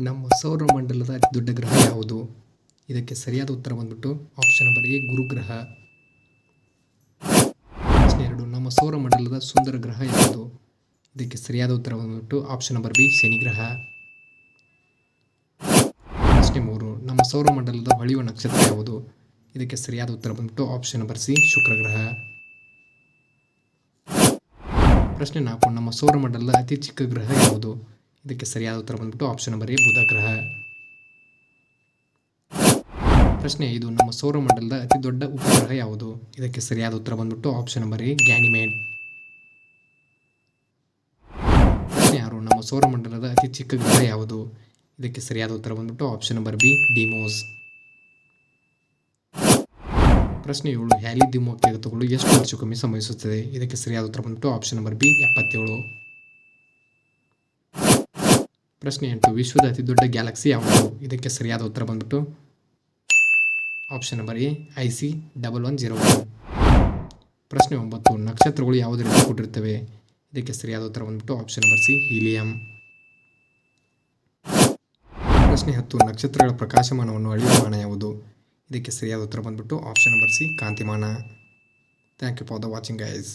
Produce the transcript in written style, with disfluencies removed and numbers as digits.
ನಮ್ಮ ಸೌರಮಂಡಲದ ಅತಿ ದೊಡ್ಡ ಗ್ರಹ ಯಾವುದು? ಇದಕ್ಕೆ ಸರಿಯಾದ ಉತ್ತರ ಬಂದ್ಬಿಟ್ಟು ಆಪ್ಷನ್ ನಂಬರ್ ಎ ಗುರುಗ್ರಹ. ಪ್ರಶ್ನೆ 2, ನಮ್ಮ ಸೌರಮಂಡಲದ ಸುಂದರ ಗ್ರಹ ಯಾವುದು? ಇದಕ್ಕೆ ಸರಿಯಾದ ಉತ್ತರ ಬಂದ್ಬಿಟ್ಟು ಆಪ್ಷನ್ ನಂಬರ್ ಬಿ ಶನಿ ಗ್ರಹ. ಪ್ರಶ್ನೆ 3, ನಮ್ಮ ಸೌರಮಂಡಲದ ಹೊಳೆಯುವ ನಕ್ಷತ್ರ ಯಾವುದು? ಇದಕ್ಕೆ ಸರಿಯಾದ ಉತ್ತರ ಬಂದ್ಬಿಟ್ಟು ಆಪ್ಷನ್ ನಂಬರ್ ಸಿ ಶುಕ್ರ ಗ್ರಹ. ಪ್ರಶ್ನೆ 4, ನಮ್ಮ ಸೌರಮಂಡಲದ ಅತಿ ಚಿಕ್ಕ ಗ್ರಹ ಯಾವುದು? ಇದಕ್ಕೆ ಸರಿಯಾದ ಉತ್ತರ ಬಂದ್ಬಿಟ್ಟು ಆಪ್ಷನ್ ನಂಬರ್ ಎ ಬುಧ ಗ್ರಹ. ಪ್ರಶ್ನೆ 5, ನಮ್ಮ ಸೌರಮಂಡಲದ ಅತಿ ದೊಡ್ಡ ಉಪಗ್ರಹ ಯಾವುದು? ಇದಕ್ಕೆ ಸರಿಯಾದ ಉತ್ತರ ಬಂದ್ಬಿಟ್ಟು ಆಪ್ಷನ್ ನಂಬರ್ ಎ ಗ್ಯಾನಿಮೇಡ್. ಪ್ರಶ್ನೆ 6, ನಮ್ಮ ಸೌರಮಂಡಲದ ಅತಿ ಚಿಕ್ಕ ಗ್ರಹ ಯಾವುದು? ಇದಕ್ಕೆ ಸರಿಯಾದ ಉತ್ತರ ಬಂದ್ಬಿಟ್ಟು ಆಪ್ಷನ್ ನಂಬರ್ ಬಿ ಡಿಮೋಸ್. ಪ್ರಶ್ನೆ 7, ಹ್ಯಾಲಿ ಧೂಮಕೇತುಗಳು ಎಷ್ಟು ವರ್ಷಕ್ಕೊಮ್ಮೆ ಸಂಭವಿಸುತ್ತದೆ? ಇದಕ್ಕೆ ಸರಿಯಾದ ಉತ್ತರ ಬಂದ್ಬಿಟ್ಟು ಆಪ್ಷನ್ ನಂಬರ್ ಬಿ 77. ಪ್ರಶ್ನೆ 8, ವಿಶ್ವದ ಅತಿ ದೊಡ್ಡ ಗ್ಯಾಲಕ್ಸಿ ಯಾವುದು? ಇದಕ್ಕೆ ಸರಿಯಾದ ಉತ್ತರ ಬಂದ್ಬಿಟ್ಟು ಆಪ್ಷನ್ ನಂಬರ್ ಎ IC1101. ಪ್ರಶ್ನೆ 9, ನಕ್ಷತ್ರಗಳು ಯಾವುದರಿಂದ ಕೂಡಿರುತ್ತವೆ? ಇದಕ್ಕೆ ಸರಿಯಾದ ಉತ್ತರ ಬಂದ್ಬಿಟ್ಟು ಆಪ್ಷನ್ ನಂಬರ್ ಸಿ ಹೀಲಿಯಂ. ಪ್ರಶ್ನೆ 10, ನಕ್ಷತ್ರಗಳ ಪ್ರಕಾಶಮಾನವನ್ನು ಅಳೆಯುವ ಮಾನ ಯಾವುದು? ಇದಕ್ಕೆ ಸರಿಯಾದ ಉತ್ತರ ಬಂದ್ಬಿಟ್ಟು ಆಪ್ಷನ್ ನಂಬರ್ ಸಿ ಕಾಂತಿಮಾನ. Thank you for the watching guys.